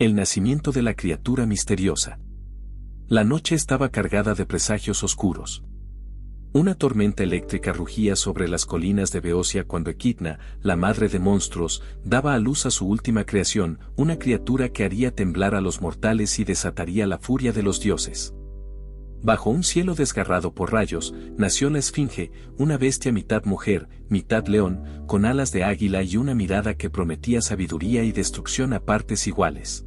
El nacimiento de la criatura misteriosa. La noche estaba cargada de presagios oscuros. Una tormenta eléctrica rugía sobre las colinas de Beocia cuando Equidna, la madre de monstruos, daba a luz a su última creación, una criatura que haría temblar a los mortales y desataría la furia de los dioses. Bajo un cielo desgarrado por rayos, nació la Esfinge, una bestia mitad mujer, mitad león, con alas de águila y una mirada que prometía sabiduría y destrucción a partes iguales.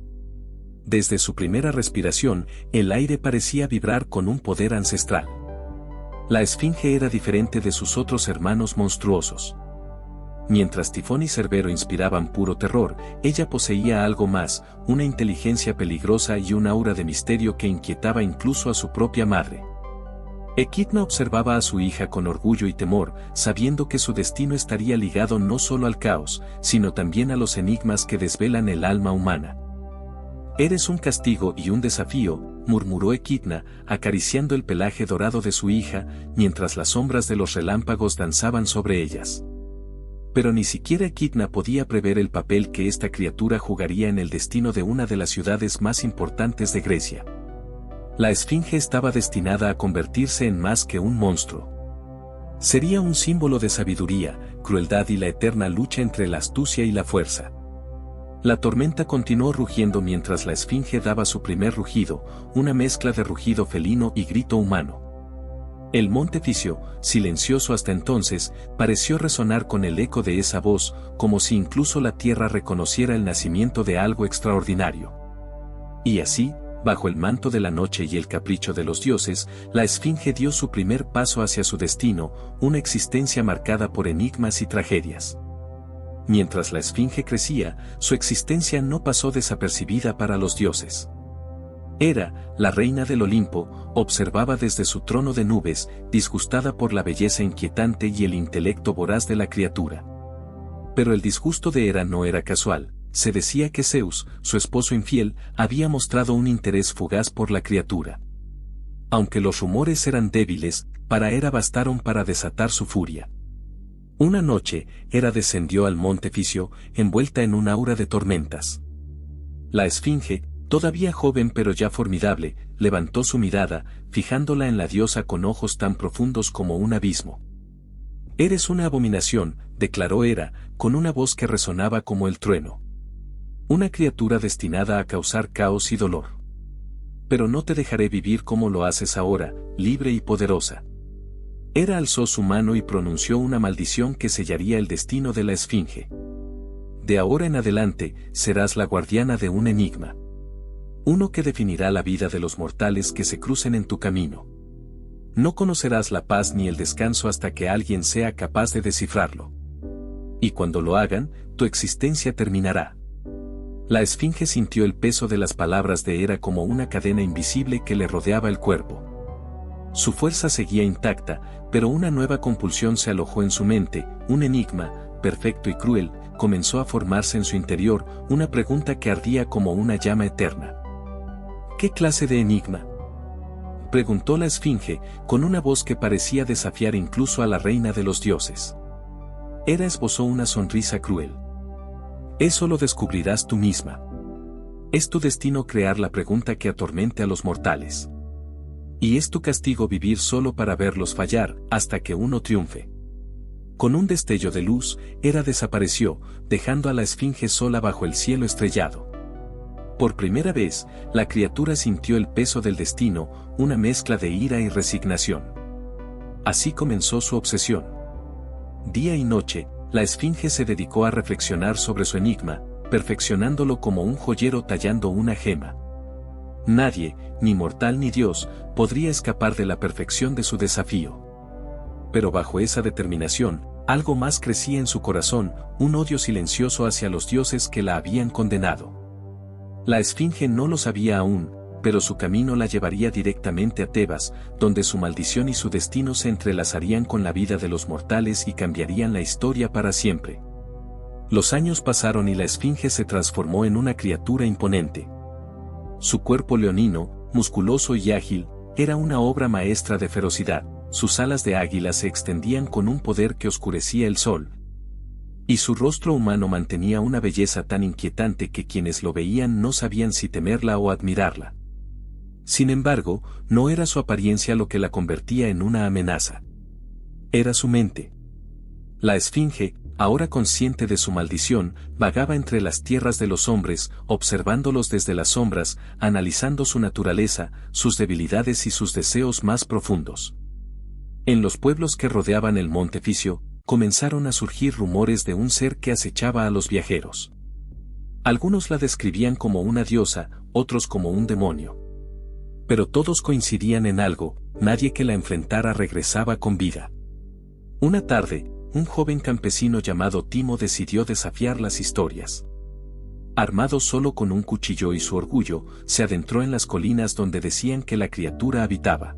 Desde su primera respiración, el aire parecía vibrar con un poder ancestral. La Esfinge era diferente de sus otros hermanos monstruosos. Mientras Tifón y Cerbero inspiraban puro terror, ella poseía algo más, una inteligencia peligrosa y un aura de misterio que inquietaba incluso a su propia madre. Equidna observaba a su hija con orgullo y temor, sabiendo que su destino estaría ligado no solo al caos, sino también a los enigmas que desvelan el alma humana. «Eres un castigo y un desafío», murmuró Equidna, acariciando el pelaje dorado de su hija, mientras las sombras de los relámpagos danzaban sobre ellas. Pero ni siquiera Equidna podía prever el papel que esta criatura jugaría en el destino de una de las ciudades más importantes de Grecia. La Esfinge estaba destinada a convertirse en más que un monstruo. Sería un símbolo de sabiduría, crueldad y la eterna lucha entre la astucia y la fuerza. La tormenta continuó rugiendo mientras la Esfinge daba su primer rugido, una mezcla de rugido felino y grito humano. El monte Fisio, silencioso hasta entonces, pareció resonar con el eco de esa voz, como si incluso la tierra reconociera el nacimiento de algo extraordinario. Y así, bajo el manto de la noche y el capricho de los dioses, la Esfinge dio su primer paso hacia su destino, una existencia marcada por enigmas y tragedias. Mientras la Esfinge crecía, su existencia no pasó desapercibida para los dioses. Hera, la reina del Olimpo, observaba desde su trono de nubes, disgustada por la belleza inquietante y el intelecto voraz de la criatura. Pero el disgusto de Hera no era casual, se decía que Zeus, su esposo infiel, había mostrado un interés fugaz por la criatura. Aunque los rumores eran débiles, para Hera bastaron para desatar su furia. Una noche, Hera descendió al monte Fisio, envuelta en un aura de tormentas. La Esfinge, todavía joven pero ya formidable, levantó su mirada, fijándola en la diosa con ojos tan profundos como un abismo. «Eres una abominación», declaró Hera, con una voz que resonaba como el trueno. «Una criatura destinada a causar caos y dolor. Pero no te dejaré vivir como lo haces ahora, libre y poderosa». Hera alzó su mano y pronunció una maldición que sellaría el destino de la Esfinge. «De ahora en adelante, serás la guardiana de un enigma. Uno que definirá la vida de los mortales que se crucen en tu camino. No conocerás la paz ni el descanso hasta que alguien sea capaz de descifrarlo. Y cuando lo hagan, tu existencia terminará». La Esfinge sintió el peso de las palabras de Hera como una cadena invisible que le rodeaba el cuerpo. Su fuerza seguía intacta, pero una nueva compulsión se alojó en su mente, un enigma, perfecto y cruel, comenzó a formarse en su interior, una pregunta que ardía como una llama eterna. «¿Qué clase de enigma?», preguntó la Esfinge, con una voz que parecía desafiar incluso a la reina de los dioses. Hera esbozó una sonrisa cruel. «Eso lo descubrirás tú misma. Es tu destino crear la pregunta que atormente a los mortales. Y es tu castigo vivir solo para verlos fallar, hasta que uno triunfe». Con un destello de luz, Hera desapareció, dejando a la Esfinge sola bajo el cielo estrellado. Por primera vez, la criatura sintió el peso del destino, una mezcla de ira y resignación. Así comenzó su obsesión. Día y noche, la Esfinge se dedicó a reflexionar sobre su enigma, perfeccionándolo como un joyero tallando una gema. Nadie, ni mortal ni dios, podría escapar de la perfección de su desafío. Pero bajo esa determinación, algo más crecía en su corazón, un odio silencioso hacia los dioses que la habían condenado. La Esfinge no lo sabía aún, pero su camino la llevaría directamente a Tebas, donde su maldición y su destino se entrelazarían con la vida de los mortales y cambiarían la historia para siempre. Los años pasaron y la Esfinge se transformó en una criatura imponente. Su cuerpo leonino, musculoso y ágil, era una obra maestra de ferocidad, sus alas de águila se extendían con un poder que oscurecía el sol. Y su rostro humano mantenía una belleza tan inquietante que quienes lo veían no sabían si temerla o admirarla. Sin embargo, no era su apariencia lo que la convertía en una amenaza. Era su mente. La esfinge, ahora consciente de su maldición, vagaba entre las tierras de los hombres, observándolos desde las sombras, analizando su naturaleza, sus debilidades y sus deseos más profundos. En los pueblos que rodeaban el monte Fisio, comenzaron a surgir rumores de un ser que acechaba a los viajeros. Algunos la describían como una diosa, otros como un demonio. Pero todos coincidían en algo: nadie que la enfrentara regresaba con vida. Una tarde, un joven campesino llamado Timo decidió desafiar las historias. Armado solo con un cuchillo y su orgullo, se adentró en las colinas donde decían que la criatura habitaba.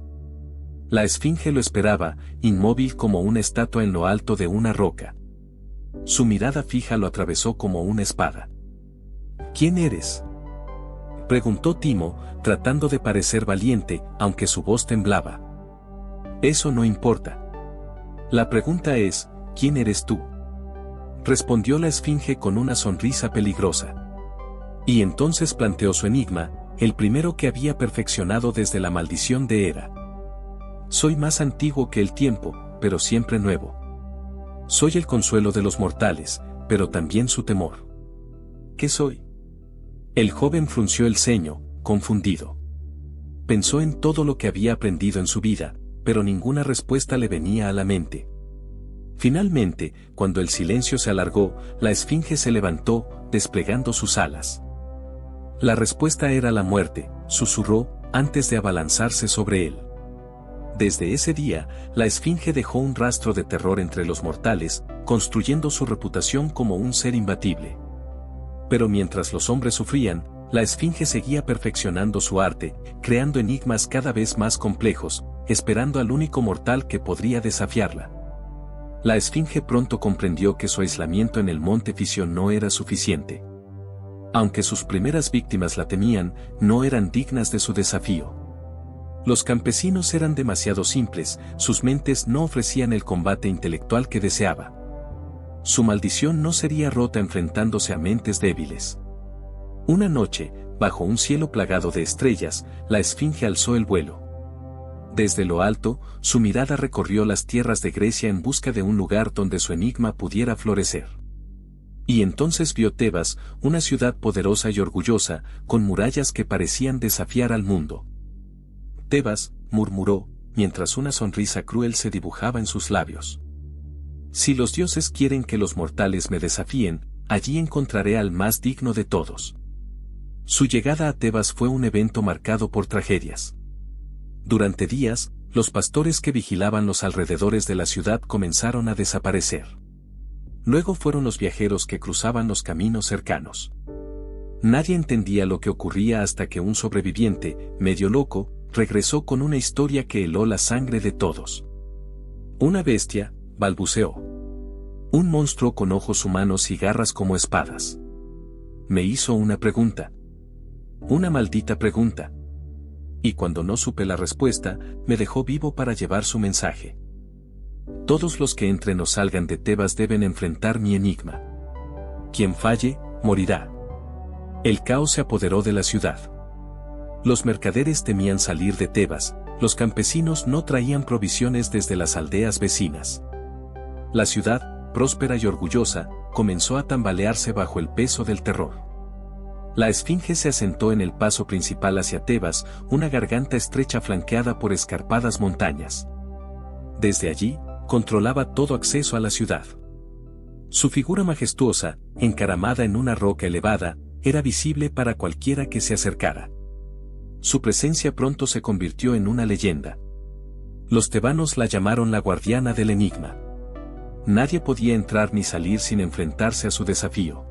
La esfinge lo esperaba, inmóvil como una estatua en lo alto de una roca. Su mirada fija lo atravesó como una espada. ¿Quién eres?, preguntó Timo, tratando de parecer valiente, aunque su voz temblaba. Eso no importa. La pregunta es, ¿quién eres tú?, respondió la esfinge con una sonrisa peligrosa. Y entonces planteó su enigma, el primero que había perfeccionado desde la maldición de Hera. Soy más antiguo que el tiempo, pero siempre nuevo. Soy el consuelo de los mortales, pero también su temor. ¿Qué soy? El joven frunció el ceño, confundido. Pensó en todo lo que había aprendido en su vida, pero ninguna respuesta le venía a la mente. Finalmente, cuando el silencio se alargó, la esfinge se levantó, desplegando sus alas. La respuesta era la muerte, susurró, antes de abalanzarse sobre él. Desde ese día, la esfinge dejó un rastro de terror entre los mortales, construyendo su reputación como un ser imbatible. Pero mientras los hombres sufrían, la esfinge seguía perfeccionando su arte, creando enigmas cada vez más complejos, esperando al único mortal que podría desafiarla. La esfinge pronto comprendió que su aislamiento en el monte Fisio no era suficiente. Aunque sus primeras víctimas la temían, no eran dignas de su desafío. Los campesinos eran demasiado simples, sus mentes no ofrecían el combate intelectual que deseaba. Su maldición no sería rota enfrentándose a mentes débiles. Una noche, bajo un cielo plagado de estrellas, la esfinge alzó el vuelo. Desde lo alto, su mirada recorrió las tierras de Grecia en busca de un lugar donde su enigma pudiera florecer. Y entonces vio Tebas, una ciudad poderosa y orgullosa, con murallas que parecían desafiar al mundo. Tebas, murmuró, mientras una sonrisa cruel se dibujaba en sus labios. Si los dioses quieren que los mortales me desafíen, allí encontraré al más digno de todos. Su llegada a Tebas fue un evento marcado por tragedias. Durante días, los pastores que vigilaban los alrededores de la ciudad comenzaron a desaparecer. Luego fueron los viajeros que cruzaban los caminos cercanos. Nadie entendía lo que ocurría hasta que un sobreviviente, medio loco, regresó con una historia que heló la sangre de todos. Una bestia, balbuceó. Un monstruo con ojos humanos y garras como espadas. Me hizo una pregunta. Una maldita pregunta. Y cuando no supe la respuesta, me dejó vivo para llevar su mensaje. Todos los que entren o salgan de Tebas deben enfrentar mi enigma. Quien falle, morirá. El caos se apoderó de la ciudad. Los mercaderes temían salir de Tebas, los campesinos no traían provisiones desde las aldeas vecinas. La ciudad, próspera y orgullosa, comenzó a tambalearse bajo el peso del terror. La esfinge se asentó en el paso principal hacia Tebas, una garganta estrecha flanqueada por escarpadas montañas. Desde allí, controlaba todo acceso a la ciudad. Su figura majestuosa, encaramada en una roca elevada, era visible para cualquiera que se acercara. Su presencia pronto se convirtió en una leyenda. Los tebanos la llamaron la guardiana del enigma. Nadie podía entrar ni salir sin enfrentarse a su desafío.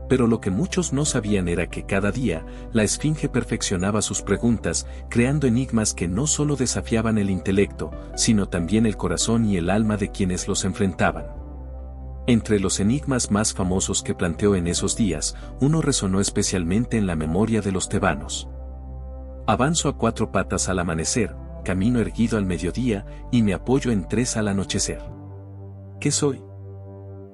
Pero lo que muchos no sabían era que cada día, la esfinge perfeccionaba sus preguntas, creando enigmas que no solo desafiaban el intelecto, sino también el corazón y el alma de quienes los enfrentaban. Entre los enigmas más famosos que planteó en esos días, uno resonó especialmente en la memoria de los tebanos. Avanzo a 4 patas al amanecer, camino erguido al mediodía, y me apoyo en 3 al anochecer. ¿Qué soy?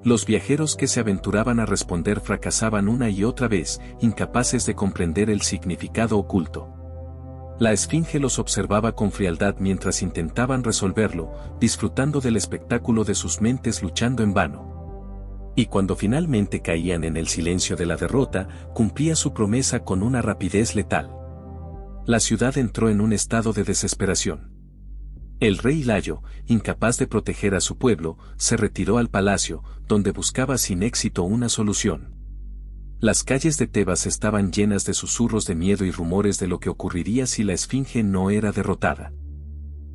Los viajeros que se aventuraban a responder fracasaban una y otra vez, incapaces de comprender el significado oculto. La esfinge los observaba con frialdad mientras intentaban resolverlo, disfrutando del espectáculo de sus mentes luchando en vano. Y cuando finalmente caían en el silencio de la derrota, cumplía su promesa con una rapidez letal. La ciudad entró en un estado de desesperación. El rey Layo, incapaz de proteger a su pueblo, se retiró al palacio, donde buscaba sin éxito una solución. Las calles de Tebas estaban llenas de susurros de miedo y rumores de lo que ocurriría si la esfinge no era derrotada.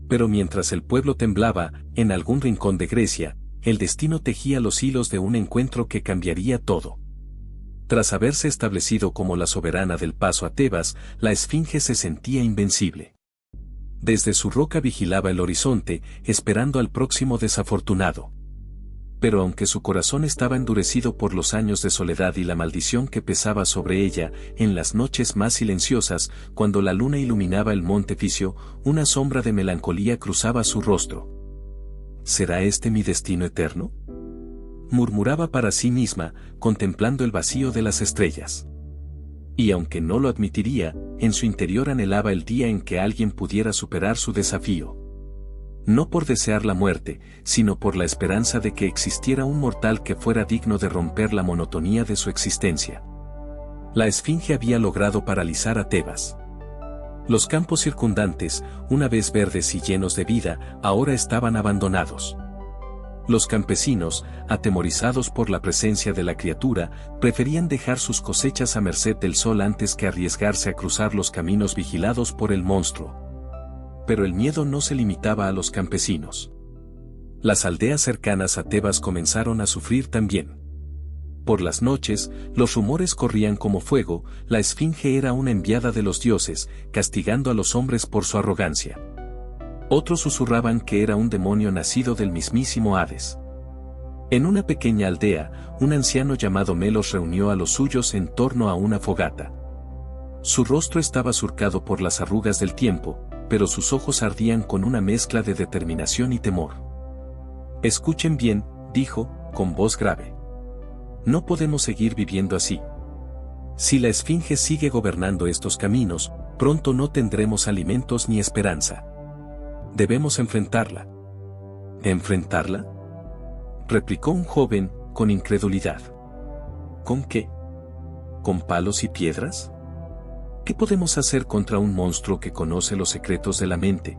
Pero mientras el pueblo temblaba, en algún rincón de Grecia, el destino tejía los hilos de un encuentro que cambiaría todo. Tras haberse establecido como la soberana del paso a Tebas, la esfinge se sentía invencible. Desde su roca vigilaba el horizonte, esperando al próximo desafortunado. Pero aunque su corazón estaba endurecido por los años de soledad y la maldición que pesaba sobre ella, en las noches más silenciosas, cuando la luna iluminaba el monte Ficio, una sombra de melancolía cruzaba su rostro. ¿Será este mi destino eterno?, murmuraba para sí misma, contemplando el vacío de las estrellas. Y aunque no lo admitiría, en su interior anhelaba el día en que alguien pudiera superar su desafío. No por desear la muerte, sino por la esperanza de que existiera un mortal que fuera digno de romper la monotonía de su existencia. La esfinge había logrado paralizar a Tebas. Los campos circundantes, una vez verdes y llenos de vida, ahora estaban abandonados. Los campesinos, atemorizados por la presencia de la criatura, preferían dejar sus cosechas a merced del sol antes que arriesgarse a cruzar los caminos vigilados por el monstruo. Pero el miedo no se limitaba a los campesinos. Las aldeas cercanas a Tebas comenzaron a sufrir también. Por las noches, los rumores corrían como fuego, la esfinge era una enviada de los dioses, castigando a los hombres por su arrogancia. Otros susurraban que era un demonio nacido del mismísimo Hades. En una pequeña aldea, un anciano llamado Melos reunió a los suyos en torno a una fogata. Su rostro estaba surcado por las arrugas del tiempo, pero sus ojos ardían con una mezcla de determinación y temor. «Escuchen bien», dijo, con voz grave. «No podemos seguir viviendo así. Si la esfinge sigue gobernando estos caminos, pronto no tendremos alimentos ni esperanza. Debemos enfrentarla». «¿Enfrentarla?», replicó un joven, con incredulidad. «¿Con qué? ¿Con palos y piedras? ¿Qué podemos hacer contra un monstruo que conoce los secretos de la mente?».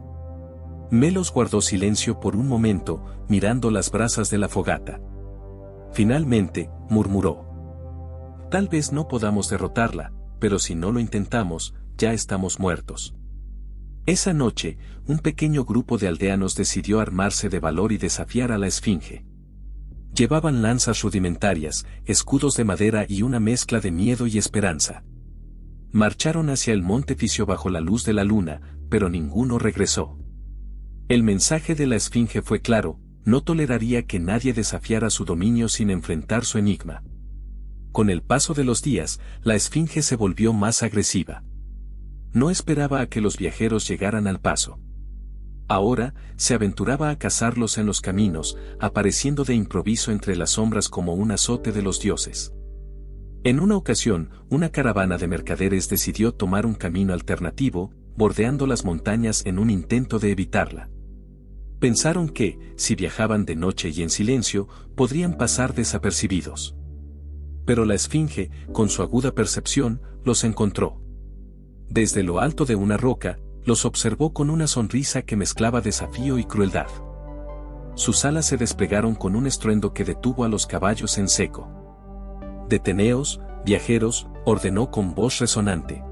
Melos guardó silencio por un momento, mirando las brasas de la fogata. Finalmente, murmuró: «Tal vez no podamos derrotarla, pero si no lo intentamos, ya estamos muertos». Esa noche, un pequeño grupo de aldeanos decidió armarse de valor y desafiar a la esfinge. Llevaban lanzas rudimentarias, escudos de madera y una mezcla de miedo y esperanza. Marcharon hacia el monte Ficio bajo la luz de la luna, pero ninguno regresó. El mensaje de la esfinge fue claro: no toleraría que nadie desafiara su dominio sin enfrentar su enigma. Con el paso de los días, la esfinge se volvió más agresiva. No esperaba a que los viajeros llegaran al paso. Ahora, se aventuraba a cazarlos en los caminos, apareciendo de improviso entre las sombras como un azote de los dioses. En una ocasión, una caravana de mercaderes decidió tomar un camino alternativo, bordeando las montañas en un intento de evitarla. Pensaron que, si viajaban de noche y en silencio, podrían pasar desapercibidos. Pero la esfinge, con su aguda percepción, los encontró. Desde lo alto de una roca, los observó con una sonrisa que mezclaba desafío y crueldad. Sus alas se desplegaron con un estruendo que detuvo a los caballos en seco. «Deteneos, viajeros», ordenó con voz resonante.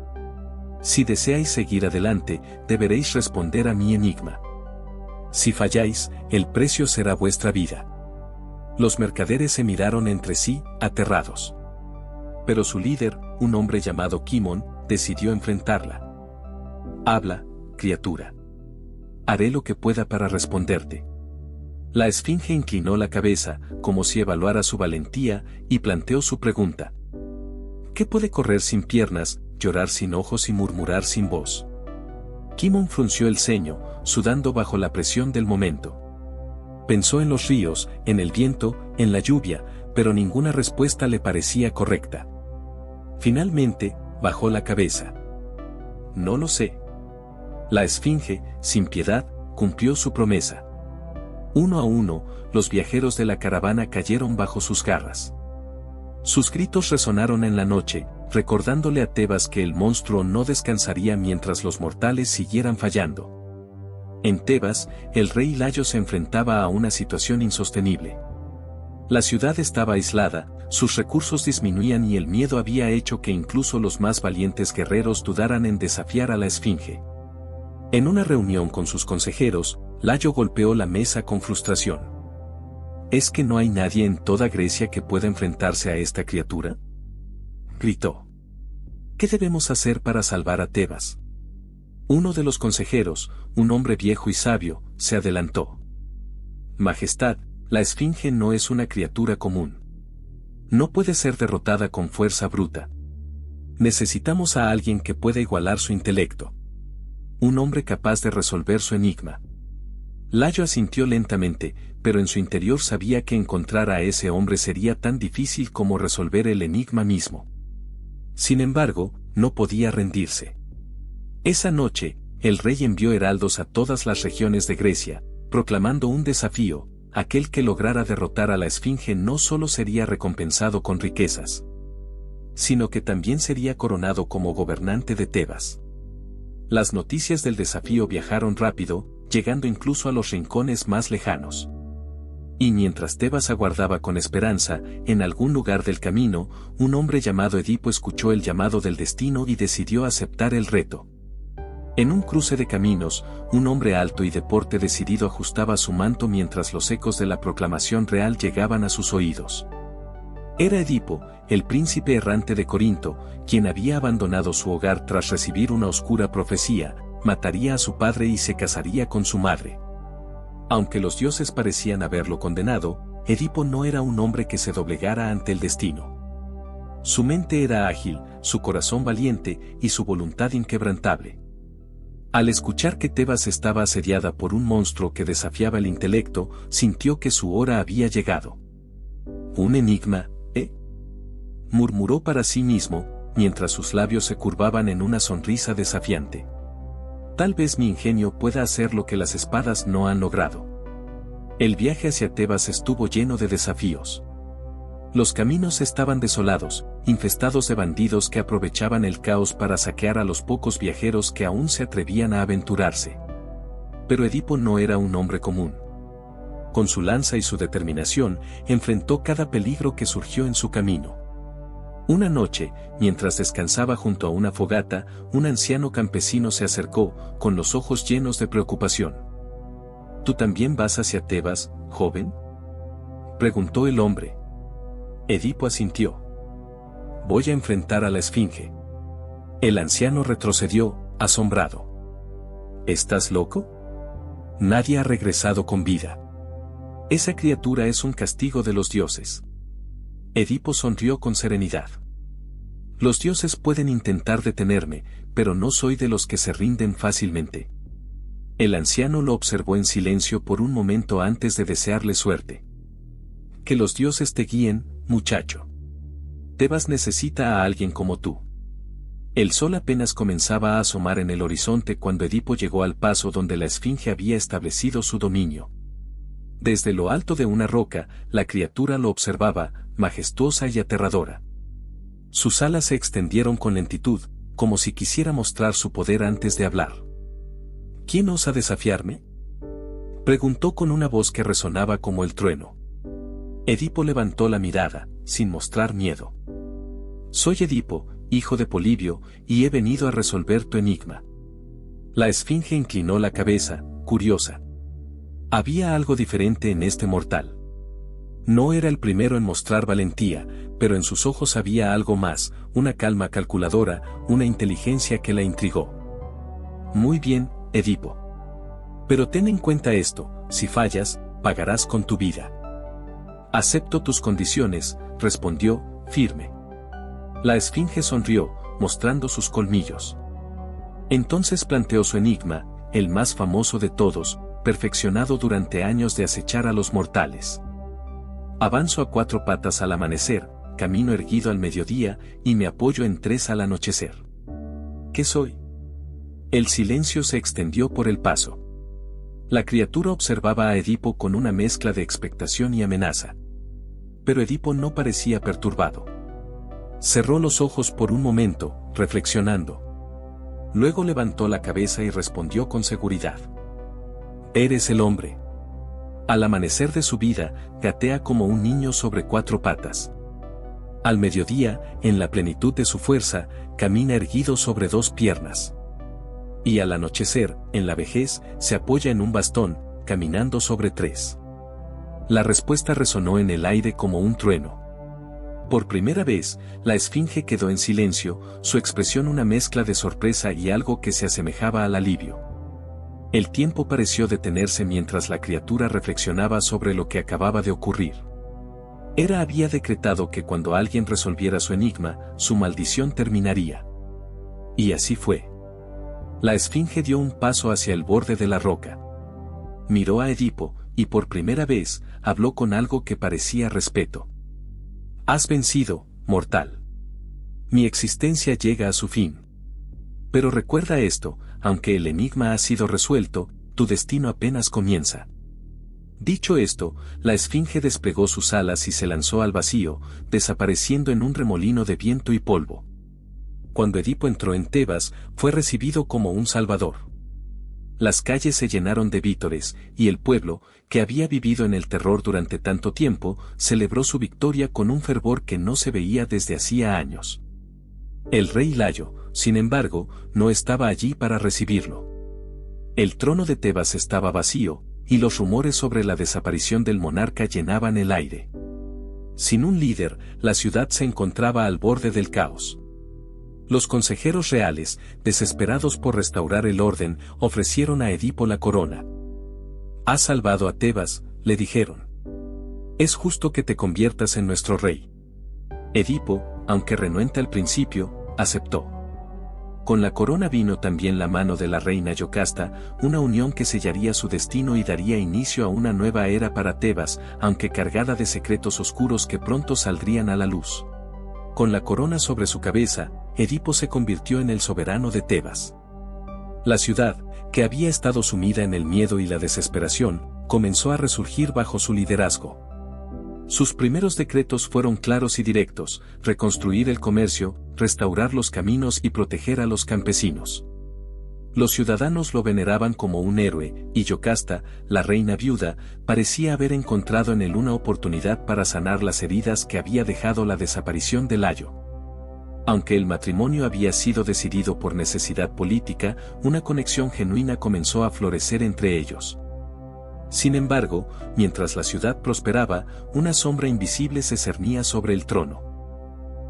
«Si deseáis seguir adelante, deberéis responder a mi enigma. Si falláis, el precio será vuestra vida». Los mercaderes se miraron entre sí, aterrados. Pero su líder, un hombre llamado Kimon, decidió enfrentarla. «Habla, criatura. Haré lo que pueda para responderte». La esfinge inclinó la cabeza, como si evaluara su valentía, y planteó su pregunta. ¿Qué puede correr sin piernas, llorar sin ojos y murmurar sin voz? Kimon frunció el ceño, sudando bajo la presión del momento. Pensó en los ríos, en el viento, en la lluvia, pero ninguna respuesta le parecía correcta. Finalmente, bajó la cabeza. No lo sé. La esfinge, sin piedad, cumplió su promesa. Uno a uno, los viajeros de la caravana cayeron bajo sus garras. Sus gritos resonaron en la noche, recordándole a Tebas que el monstruo no descansaría mientras los mortales siguieran fallando. En Tebas, el rey Layo se enfrentaba a una situación insostenible. La ciudad estaba aislada, sus recursos disminuían y el miedo había hecho que incluso los más valientes guerreros dudaran en desafiar a la esfinge. En una reunión con sus consejeros, Layo golpeó la mesa con frustración. ¿Es que no hay nadie en toda Grecia que pueda enfrentarse a esta criatura?, gritó. ¿Qué debemos hacer para salvar a Tebas? Uno de los consejeros, un hombre viejo y sabio, se adelantó. Majestad, la esfinge no es una criatura común. No puede ser derrotada con fuerza bruta. Necesitamos a alguien que pueda igualar su intelecto. Un hombre capaz de resolver su enigma. Layo asintió lentamente, pero en su interior sabía que encontrar a ese hombre sería tan difícil como resolver el enigma mismo. Sin embargo, no podía rendirse. Esa noche, el rey envió heraldos a todas las regiones de Grecia, proclamando un desafío: aquel que lograra derrotar a la esfinge no solo sería recompensado con riquezas, sino que también sería coronado como gobernante de Tebas. Las noticias del desafío viajaron rápido, llegando incluso a los rincones más lejanos. Y mientras Tebas aguardaba con esperanza, en algún lugar del camino, un hombre llamado Edipo escuchó el llamado del destino y decidió aceptar el reto. En un cruce de caminos, un hombre alto y de porte decidido ajustaba su manto mientras los ecos de la proclamación real llegaban a sus oídos. Era Edipo, el príncipe errante de Corinto, quien había abandonado su hogar tras recibir una oscura profecía: mataría a su padre y se casaría con su madre. Aunque los dioses parecían haberlo condenado, Edipo no era un hombre que se doblegara ante el destino. Su mente era ágil, su corazón valiente y su voluntad inquebrantable. Al escuchar que Tebas estaba asediada por un monstruo que desafiaba el intelecto, sintió que su hora había llegado. ¿Un enigma, murmuró para sí mismo, mientras sus labios se curvaban en una sonrisa desafiante. Tal vez mi ingenio pueda hacer lo que las espadas no han logrado. El viaje hacia Tebas estuvo lleno de desafíos. Los caminos estaban desolados, infestados de bandidos que aprovechaban el caos para saquear a los pocos viajeros que aún se atrevían a aventurarse. Pero Edipo no era un hombre común. Con su lanza y su determinación, enfrentó cada peligro que surgió en su camino. Una noche, mientras descansaba junto a una fogata, un anciano campesino se acercó, con los ojos llenos de preocupación. ¿Tú también vas hacia Tebas, joven?, preguntó el hombre. Edipo asintió. Voy a enfrentar a la esfinge. El anciano retrocedió, asombrado. ¿Estás loco? Nadie ha regresado con vida. Esa criatura es un castigo de los dioses. Edipo sonrió con serenidad. Los dioses pueden intentar detenerme, pero no soy de los que se rinden fácilmente. El anciano lo observó en silencio por un momento antes de desearle suerte. Que los dioses te guíen, muchacho. Tebas necesita a alguien como tú. El sol apenas comenzaba a asomar en el horizonte cuando Edipo llegó al paso donde la esfinge había establecido su dominio. Desde lo alto de una roca, la criatura lo observaba, majestuosa y aterradora. Sus alas se extendieron con lentitud, como si quisiera mostrar su poder antes de hablar. ¿Quién osa desafiarme?, preguntó con una voz que resonaba como el trueno. Edipo levantó la mirada, sin mostrar miedo. Soy Edipo, hijo de Polibio, y he venido a resolver tu enigma. La esfinge inclinó la cabeza, curiosa. Había algo diferente en este mortal. No era el primero en mostrar valentía, pero en sus ojos había algo más, una calma calculadora, una inteligencia que la intrigó. Muy bien, Edipo. Pero ten en cuenta esto: si fallas, pagarás con tu vida. Acepto tus condiciones, respondió, firme. La esfinge sonrió, mostrando sus colmillos. Entonces planteó su enigma, el más famoso de todos: perfeccionado durante años de acechar a los mortales. Avanzo a 4 patas al amanecer, camino erguido al mediodía, y me apoyo en 3 al anochecer. ¿Qué soy? El silencio se extendió por el paso. La criatura observaba a Edipo con una mezcla de expectación y amenaza. Pero Edipo no parecía perturbado. Cerró los ojos por un momento, reflexionando. Luego levantó la cabeza y respondió con seguridad. Eres el hombre. Al amanecer de su vida, gatea como un niño sobre 4 patas. Al mediodía, en la plenitud de su fuerza, camina erguido sobre 2 piernas. Y al anochecer, en la vejez, se apoya en un bastón, caminando sobre 3. La respuesta resonó en el aire como un trueno. Por primera vez, la esfinge quedó en silencio, su expresión una mezcla de sorpresa y algo que se asemejaba al alivio. El tiempo pareció detenerse mientras la criatura reflexionaba sobre lo que acababa de ocurrir. Hera había decretado que cuando alguien resolviera su enigma, su maldición terminaría. Y así fue. La esfinge dio un paso hacia el borde de la roca. Miró a Edipo, y por primera vez, habló con algo que parecía respeto. Has vencido, mortal. Mi existencia llega a su fin. Pero recuerda esto, aunque el enigma ha sido resuelto, tu destino apenas comienza. Dicho esto, la esfinge desplegó sus alas y se lanzó al vacío, desapareciendo en un remolino de viento y polvo. Cuando Edipo entró en Tebas, fue recibido como un salvador. Las calles se llenaron de vítores, y el pueblo, que había vivido en el terror durante tanto tiempo, celebró su victoria con un fervor que no se veía desde hacía años. El rey Layo, sin embargo, no estaba allí para recibirlo. El trono de Tebas estaba vacío, y los rumores sobre la desaparición del monarca llenaban el aire. Sin un líder, la ciudad se encontraba al borde del caos. Los consejeros reales, desesperados por restaurar el orden, ofrecieron a Edipo la corona. Has salvado a Tebas, le dijeron. Es justo que te conviertas en nuestro rey. Edipo, aunque renuente al principio, aceptó. Con la corona vino también la mano de la reina Yocasta, una unión que sellaría su destino y daría inicio a una nueva era para Tebas, aunque cargada de secretos oscuros que pronto saldrían a la luz. Con la corona sobre su cabeza, Edipo se convirtió en el soberano de Tebas. La ciudad, que había estado sumida en el miedo y la desesperación, comenzó a resurgir bajo su liderazgo. Sus primeros decretos fueron claros y directos: reconstruir el comercio, restaurar los caminos y proteger a los campesinos. Los ciudadanos lo veneraban como un héroe, y Yocasta, la reina viuda, parecía haber encontrado en él una oportunidad para sanar las heridas que había dejado la desaparición de Layo. Aunque el matrimonio había sido decidido por necesidad política, una conexión genuina comenzó a florecer entre ellos. Sin embargo, mientras la ciudad prosperaba, una sombra invisible se cernía sobre el trono.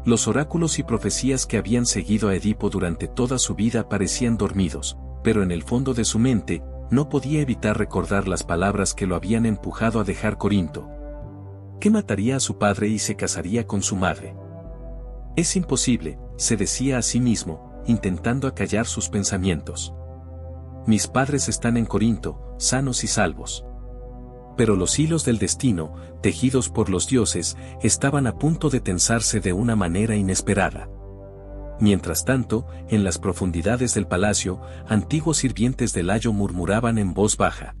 Los oráculos y profecías que habían seguido a Edipo durante toda su vida parecían dormidos, pero en el fondo de su mente, no podía evitar recordar las palabras que lo habían empujado a dejar Corinto. Que mataría a su padre y se casaría con su madre. Es imposible, se decía a sí mismo, intentando acallar sus pensamientos. Mis padres están en Corinto, sanos y salvos. Pero los hilos del destino, tejidos por los dioses, estaban a punto de tensarse de una manera inesperada. Mientras tanto, en las profundidades del palacio, antiguos sirvientes de Layo murmuraban en voz baja.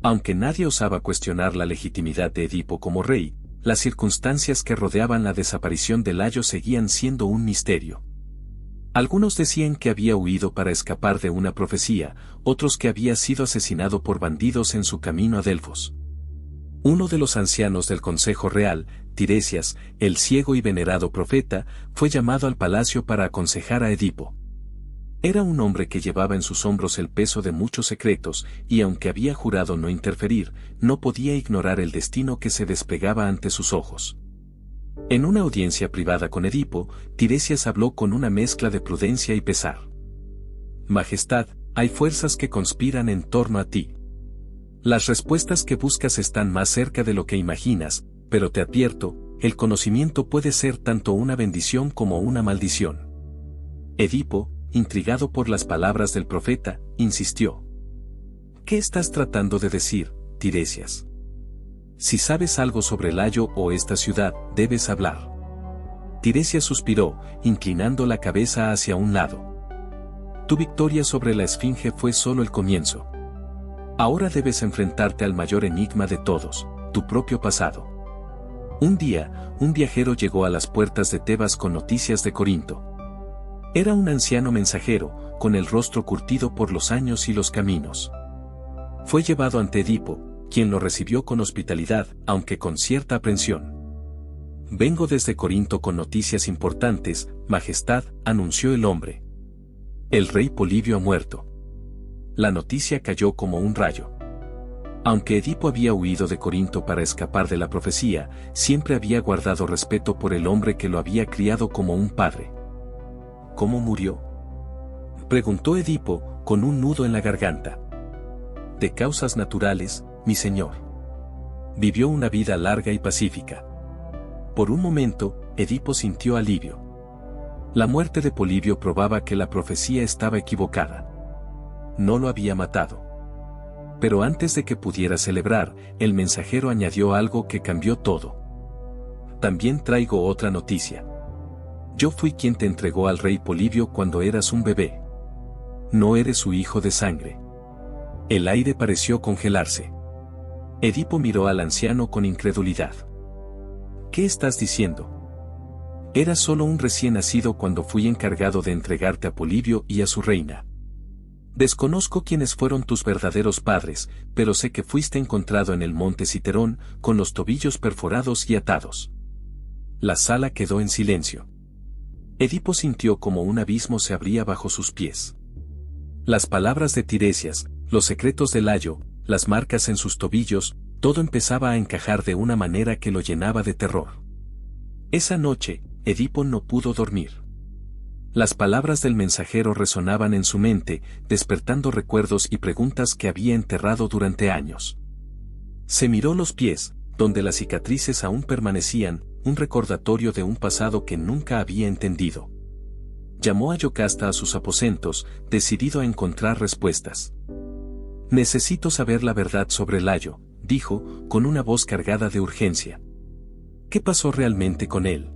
Aunque nadie osaba cuestionar la legitimidad de Edipo como rey, las circunstancias que rodeaban la desaparición de Layo seguían siendo un misterio. Algunos decían que había huido para escapar de una profecía, otros que había sido asesinado por bandidos en su camino a Delfos. Uno de los ancianos del Consejo Real, Tiresias, el ciego y venerado profeta, fue llamado al palacio para aconsejar a Edipo. Era un hombre que llevaba en sus hombros el peso de muchos secretos, y aunque había jurado no interferir, no podía ignorar el destino que se desplegaba ante sus ojos. En una audiencia privada con Edipo, Tiresias habló con una mezcla de prudencia y pesar. Majestad, hay fuerzas que conspiran en torno a ti. Las respuestas que buscas están más cerca de lo que imaginas, pero te advierto, el conocimiento puede ser tanto una bendición como una maldición. Edipo, intrigado por las palabras del profeta, insistió. ¿Qué estás tratando de decir, Tiresias? Si sabes algo sobre Layo o esta ciudad, debes hablar. Tiresias suspiró, inclinando la cabeza hacia un lado. Tu victoria sobre la Esfinge fue solo el comienzo. Ahora debes enfrentarte al mayor enigma de todos, tu propio pasado. Un día, un viajero llegó a las puertas de Tebas con noticias de Corinto. Era un anciano mensajero, con el rostro curtido por los años y los caminos. Fue llevado ante Edipo, quien lo recibió con hospitalidad, aunque con cierta aprensión. Vengo desde Corinto con noticias importantes, Majestad, anunció el hombre. El rey Polibio ha muerto. La noticia cayó como un rayo. Aunque Edipo había huido de Corinto para escapar de la profecía, siempre había guardado respeto por el hombre que lo había criado como un padre. ¿Cómo murió?, preguntó Edipo, con un nudo en la garganta. De causas naturales, mi señor. Vivió una vida larga y pacífica. Por un momento, Edipo sintió alivio. La muerte de Polibio probaba que la profecía estaba equivocada. No lo había matado. Pero antes de que pudiera celebrar, el mensajero añadió algo que cambió todo. También traigo otra noticia. Yo fui quien te entregó al rey Polibio cuando eras un bebé. No eres su hijo de sangre. El aire pareció congelarse. Edipo miró al anciano con incredulidad. ¿Qué estás diciendo? Eras solo un recién nacido cuando fui encargado de entregarte a Polibio y a su reina. Desconozco quiénes fueron tus verdaderos padres, pero sé que fuiste encontrado en el monte Citerón, con los tobillos perforados y atados. La sala quedó en silencio. Edipo sintió como un abismo se abría bajo sus pies. Las palabras de Tiresias, los secretos de Layo, las marcas en sus tobillos, todo empezaba a encajar de una manera que lo llenaba de terror. Esa noche, Edipo no pudo dormir. Las palabras del mensajero resonaban en su mente, despertando recuerdos y preguntas que había enterrado durante años. Se miró los pies, donde las cicatrices aún permanecían, un recordatorio de un pasado que nunca había entendido. Llamó a Yocasta a sus aposentos, decidido a encontrar respuestas. Necesito saber la verdad sobre Layo, dijo, con una voz cargada de urgencia. ¿Qué pasó realmente con él?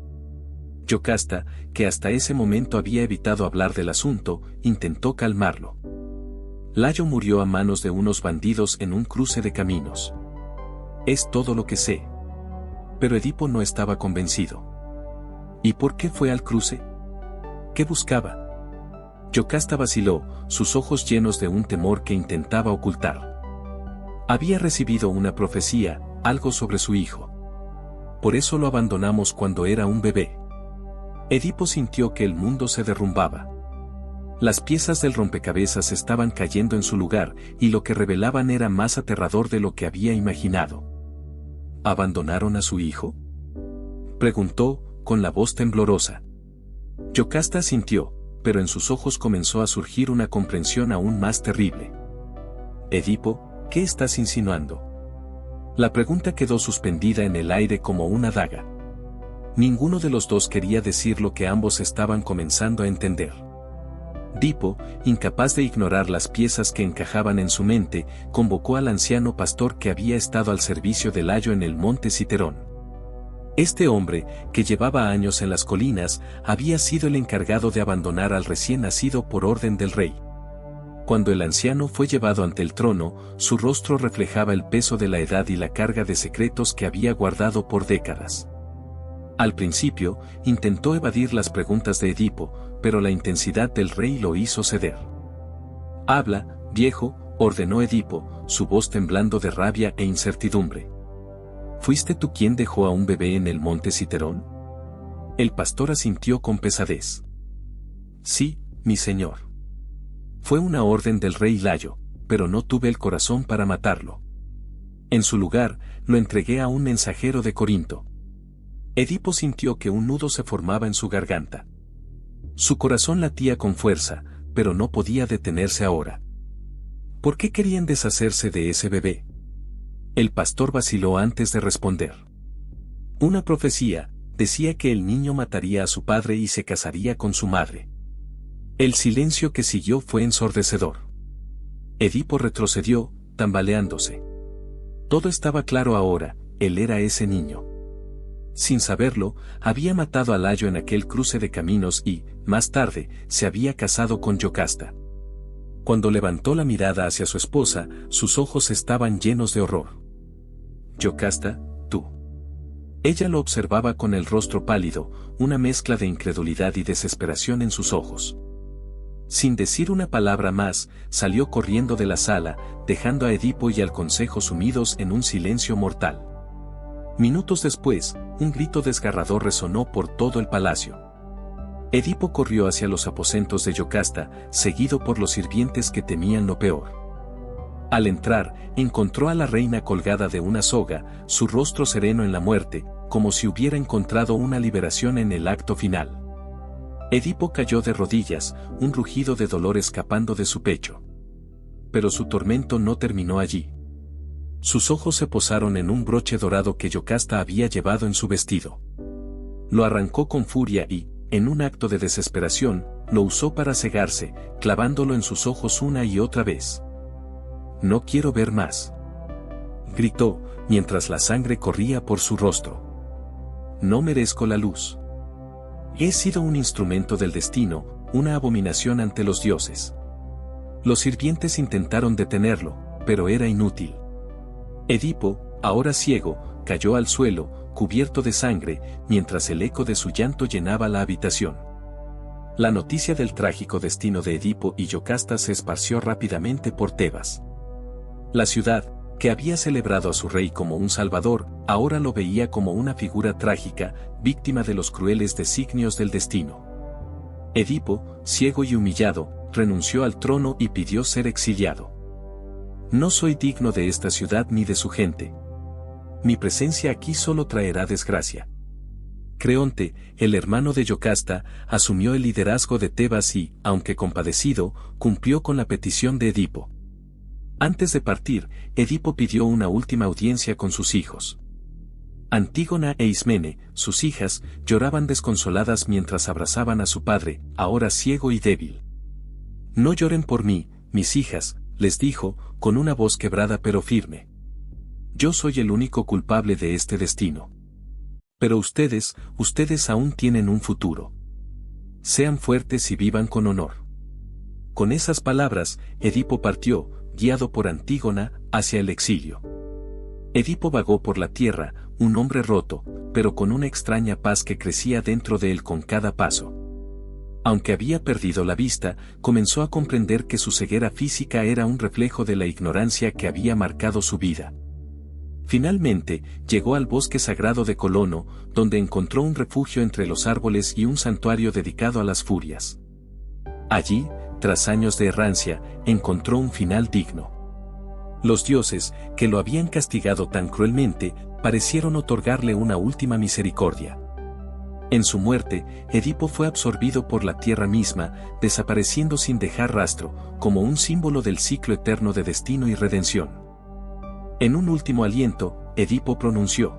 Yocasta, que hasta ese momento había evitado hablar del asunto, intentó calmarlo. Layo murió a manos de unos bandidos en un cruce de caminos. Es todo lo que sé. Pero Edipo no estaba convencido. ¿Y por qué fue al cruce? ¿Qué buscaba? Yocasta vaciló, sus ojos llenos de un temor que intentaba ocultar. Había recibido una profecía, algo sobre su hijo. Por eso lo abandonamos cuando era un bebé. Edipo sintió que el mundo se derrumbaba. Las piezas del rompecabezas estaban cayendo en su lugar, y lo que revelaban era más aterrador de lo que había imaginado. ¿Abandonaron a su hijo?, preguntó, con la voz temblorosa. Yocasta sintió, pero en sus ojos comenzó a surgir una comprensión aún más terrible. Edipo, ¿qué estás insinuando? La pregunta quedó suspendida en el aire como una daga. Ninguno de los dos quería decir lo que ambos estaban comenzando a entender. Edipo, incapaz de ignorar las piezas que encajaban en su mente, convocó al anciano pastor que había estado al servicio de Layo en el monte Citerón. Este hombre, que llevaba años en las colinas, había sido el encargado de abandonar al recién nacido por orden del rey. Cuando el anciano fue llevado ante el trono, su rostro reflejaba el peso de la edad y la carga de secretos que había guardado por décadas. Al principio, intentó evadir las preguntas de Edipo, pero la intensidad del rey lo hizo ceder. «Habla, viejo», ordenó Edipo, su voz temblando de rabia e incertidumbre. ¿Fuiste tú quien dejó a un bebé en el monte Citerón? El pastor asintió con pesadez. Sí, mi señor. Fue una orden del rey Layo, pero no tuve el corazón para matarlo. En su lugar, lo entregué a un mensajero de Corinto. Edipo sintió que un nudo se formaba en su garganta. Su corazón latía con fuerza, pero no podía detenerse ahora. ¿Por qué querían deshacerse de ese bebé? El pastor vaciló antes de responder. Una profecía decía que el niño mataría a su padre y se casaría con su madre. El silencio que siguió fue ensordecedor. Edipo retrocedió, tambaleándose. Todo estaba claro ahora, él era ese niño. Sin saberlo, había matado a Layo en aquel cruce de caminos y, más tarde, se había casado con Yocasta. Cuando levantó la mirada hacia su esposa, sus ojos estaban llenos de horror. Yocasta, tú. Ella lo observaba con el rostro pálido, una mezcla de incredulidad y desesperación en sus ojos. Sin decir una palabra más, salió corriendo de la sala, dejando a Edipo y al consejo sumidos en un silencio mortal. Minutos después, un grito desgarrador resonó por todo el palacio. Edipo corrió hacia los aposentos de Yocasta, seguido por los sirvientes que temían lo peor. Al entrar, encontró a la reina colgada de una soga, su rostro sereno en la muerte, como si hubiera encontrado una liberación en el acto final. Edipo cayó de rodillas, un rugido de dolor escapando de su pecho. Pero su tormento no terminó allí. Sus ojos se posaron en un broche dorado que Yocasta había llevado en su vestido. Lo arrancó con furia y, en un acto de desesperación, lo usó para cegarse, clavándolo en sus ojos una y otra vez. «No quiero ver más», gritó, mientras la sangre corría por su rostro. «No merezco la luz. He sido un instrumento del destino, una abominación ante los dioses». Los sirvientes intentaron detenerlo, pero era inútil. Edipo, ahora ciego, cayó al suelo, cubierto de sangre, mientras el eco de su llanto llenaba la habitación. La noticia del trágico destino de Edipo y Yocasta se esparció rápidamente por Tebas. La ciudad, que había celebrado a su rey como un salvador, ahora lo veía como una figura trágica, víctima de los crueles designios del destino. Edipo, ciego y humillado, renunció al trono y pidió ser exiliado. «No soy digno de esta ciudad ni de su gente. Mi presencia aquí solo traerá desgracia». Creonte, el hermano de Yocasta, asumió el liderazgo de Tebas y, aunque compadecido, cumplió con la petición de Edipo. Antes de partir, Edipo pidió una última audiencia con sus hijos. Antígona e Ismene, sus hijas, lloraban desconsoladas mientras abrazaban a su padre, ahora ciego y débil. «No lloren por mí, mis hijas», les dijo, con una voz quebrada pero firme. «Yo soy el único culpable de este destino. Pero ustedes aún tienen un futuro. Sean fuertes y vivan con honor». Con esas palabras, Edipo partió, guiado por Antígona, hacia el exilio. Edipo vagó por la tierra, un hombre roto, pero con una extraña paz que crecía dentro de él con cada paso. Aunque había perdido la vista, comenzó a comprender que su ceguera física era un reflejo de la ignorancia que había marcado su vida. Finalmente, llegó al bosque sagrado de Colono, donde encontró un refugio entre los árboles y un santuario dedicado a las furias. Allí, tras años de errancia, encontró un final digno. Los dioses, que lo habían castigado tan cruelmente, parecieron otorgarle una última misericordia. En su muerte, Edipo fue absorbido por la tierra misma, desapareciendo sin dejar rastro, como un símbolo del ciclo eterno de destino y redención. En un último aliento, Edipo pronunció: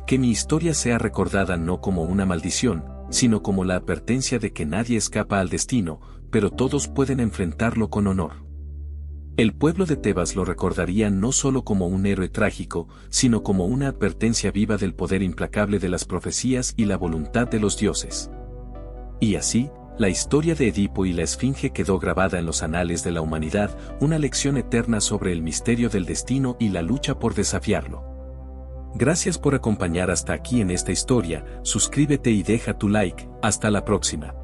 «Que mi historia sea recordada no como una maldición, sino como la advertencia de que nadie escapa al destino, pero todos pueden enfrentarlo con honor». El pueblo de Tebas lo recordaría no solo como un héroe trágico, sino como una advertencia viva del poder implacable de las profecías y la voluntad de los dioses. Y así, la historia de Edipo y la Esfinge quedó grabada en los anales de la humanidad, una lección eterna sobre el misterio del destino y la lucha por desafiarlo. Gracias por acompañar hasta aquí en esta historia, suscríbete y deja tu like, hasta la próxima.